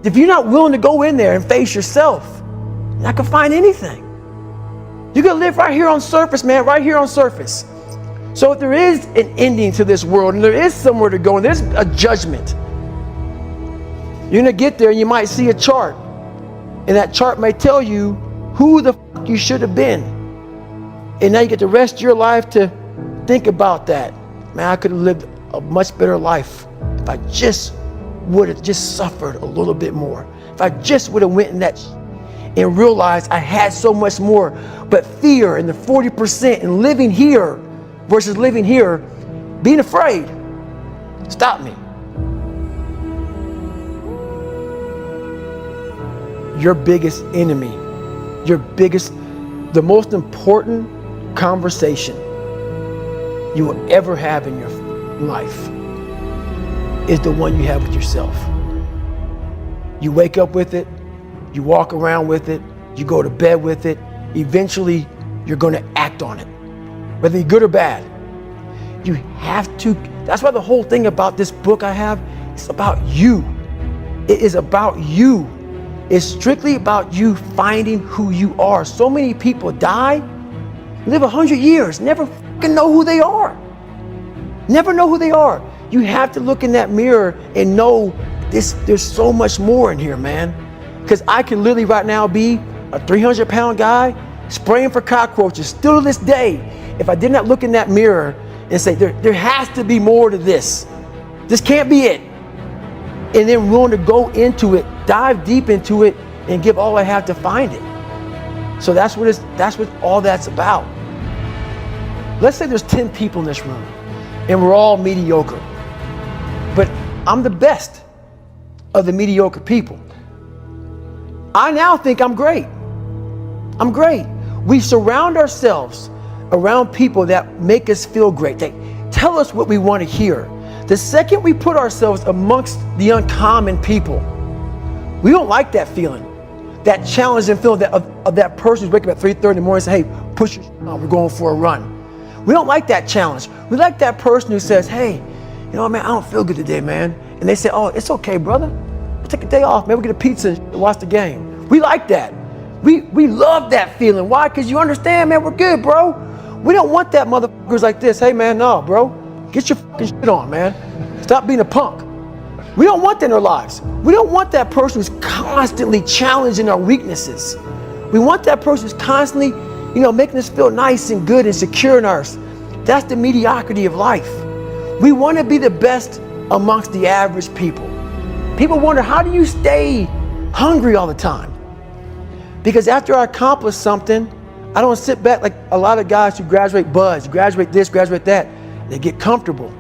If you're not willing to go in there and face yourself, you're not gonna find anything. You're gonna live right here on surface, man, right here on surface. So if there is an ending to this world and there is somewhere to go and there's a judgment, you're gonna get there and you might see a chart. And that chart may tell you who the fuck you should have been. And now you get the rest of your life to think about that. Man, I could have lived a much better life if I just would have just suffered a little bit more. If I just would have went in that and realized I had so much more. But fear and the 40% and living here versus living here, being afraid, stop me. Your biggest enemy, the most important conversation you will ever have in your life is the one you have with yourself. You wake up with it, you walk around with it, you go to bed with it. Eventually, you're going to act on it, whether you're good or bad. You have to. That's why the whole thing about this book I have is about you. It is about you. It's strictly about you finding who you are. So many people die, live 100 years, never fucking know who they are. Never know who they are. You have to look in that mirror and know this. There's so much more in here, man. Because I can literally right now be a 300-pound guy spraying for cockroaches still to this day if I did not look in that mirror and say, there has to be more to this. This can't be it. And then willing to go into it, dive deep into it, and give all I have to find it. So that's what all that's about. Let's say there's 10 people in this room and we're all mediocre. But I'm the best of the mediocre people. I now think I'm great. I'm great. We surround ourselves around people that make us feel great. They tell us what we want to hear. The second we put ourselves amongst the uncommon people, we don't like that feeling, that challenging feeling of that person who's waking up at 3:30 in the morning and say, hey, push your shit on, we're going for a run. We don't like that challenge. We like that person who says, hey, you know what, man, I don't feel good today, man. And they say, oh, it's okay, brother. We'll take a day off, man. We'll get a pizza and watch the game. We like that. We love that feeling. Why? Because you understand, man, we're good, bro. We don't want that motherfuckers like this. Hey, man, no, bro. Get your fucking shit on, man. Stop being a punk. We don't want that in our lives. We don't want that person who's constantly challenging our weaknesses. We want that person who's constantly, making us feel nice and good and secure in ours. That's the mediocrity of life. We want to be the best amongst the average people. People wonder, how do you stay hungry all the time? Because after I accomplish something, I don't sit back like a lot of guys who graduate buds, graduate this, graduate that. They get comfortable.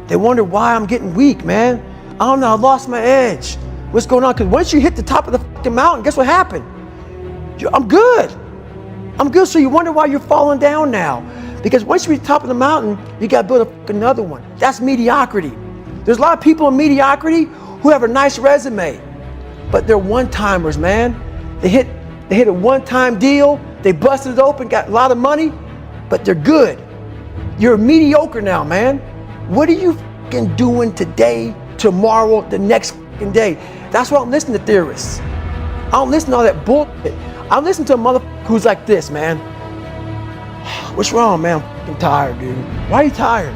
They wonder why I'm getting weak, man. I don't know, I lost my edge. What's going on? Because once you hit the top of the fucking mountain, guess what happened? I'm good. I'm good, so you wonder why you're falling down now. Because once you reach the top of the mountain, you got to build another one. That's mediocrity. There's a lot of people in mediocrity who have a nice resume, but they're one-timers, man. They hit a one-time deal, they busted it open, got a lot of money, but they're good. You're mediocre now, man. What are you fucking doing today, tomorrow, the next fucking day? That's why I don't listen to theorists. I don't listen to all that bullshit. I listen to a motherfucker who's like this, man. What's wrong, man? I'm fucking tired, dude. Why are you tired?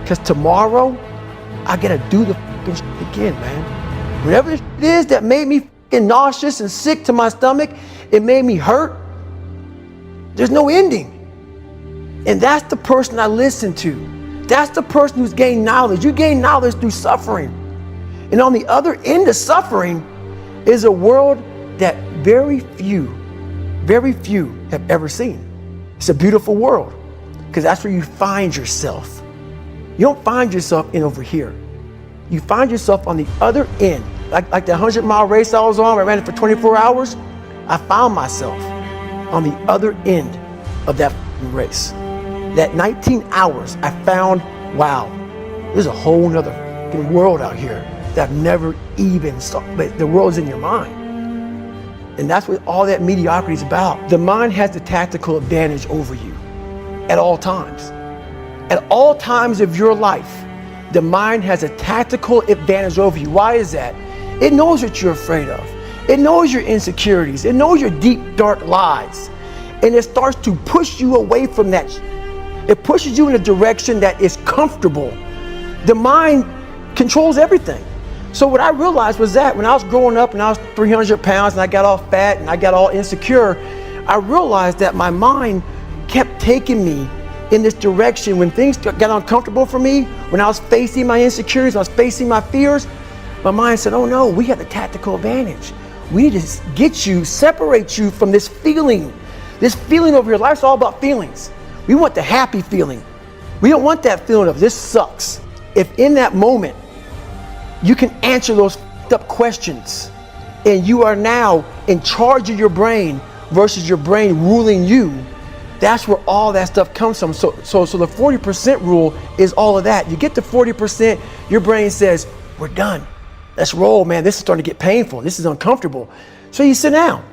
Because tomorrow, I gotta do the fucking shit again, man. Whatever the shit is that made me fucking nauseous and sick to my stomach, it made me hurt. There's no ending. And that's the person I listen to. That's the person who's gained knowledge. You gain knowledge through suffering. And on the other end of suffering is a world that very few have ever seen. It's a beautiful world because that's where you find yourself. You don't find yourself in over here. You find yourself on the other end. Like the 100-mile race I was on, I ran it for 24 hours. I found myself on the other end of that race. That 19 hours, I found, wow, there's a whole nother world out here that I've never even saw. But the world's in your mind. And that's what all that mediocrity is about. The mind has the tactical advantage over you at all times. At all times of your life, the mind has a tactical advantage over you. Why is that? It knows what you're afraid of. It knows your insecurities. It knows your deep, dark lies. And it starts to push you away from that. It pushes you in a direction that is comfortable. The mind controls everything. So what I realized was that when I was growing up and I was 300 pounds and I got all fat and I got all insecure, I realized that my mind kept taking me in this direction. When things got uncomfortable for me, when I was facing my insecurities, I was facing my fears, my mind said, oh no, we have the tactical advantage. We need to get you, separate you from this feeling. This feeling over here, life's all about feelings. We want the happy feeling. We don't want that feeling of this sucks. If in that moment, you can answer those up questions and you are now in charge of your brain versus your brain ruling you, that's where all that stuff comes from. So the 40% rule is all of that. You get to 40%, your brain says, we're done. Let's roll, man. This is starting to get painful. This is uncomfortable. So you sit down.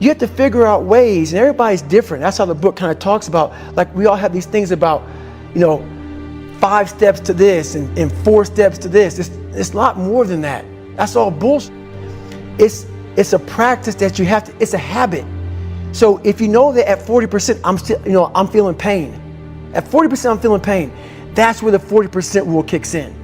You have to figure out ways, and everybody's different. That's how the book kind of talks about, like we all have these things about, 5 steps to this and 4 steps to this. It's a lot more than that. That's all bullshit. It's a practice that you have to, it's a habit. So if you know that at 40%, I'm feeling pain. At 40%, I'm feeling pain. That's where the 40% rule kicks in.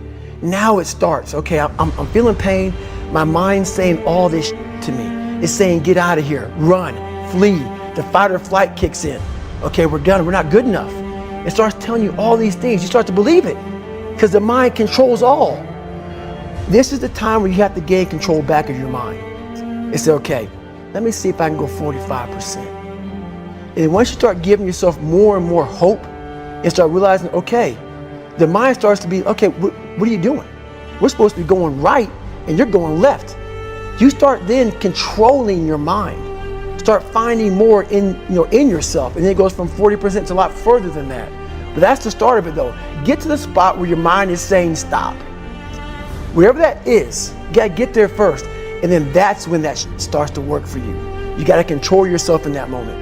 Now it starts. Okay, I'm feeling pain. My mind's saying all this to me. It's saying, get out of here, run, flee. The fight or flight kicks in. Okay, we're done. We're not good enough. It starts telling you all these things. You start to believe it because the mind controls all. This is the time where you have to gain control back of your mind. It's okay. Let me see if I can go 45%. And once you start giving yourself more and more hope and start realizing, okay, the mind starts to be, okay, what are you doing? We're supposed to be going right and you're going left. You start then controlling your mind. Start finding more in yourself. And then it goes from 40% to a lot further than that. But that's the start of it though. Get to the spot where your mind is saying stop. Wherever that is, you gotta get there first. And then that's when that starts to work for you. You gotta control yourself in that moment.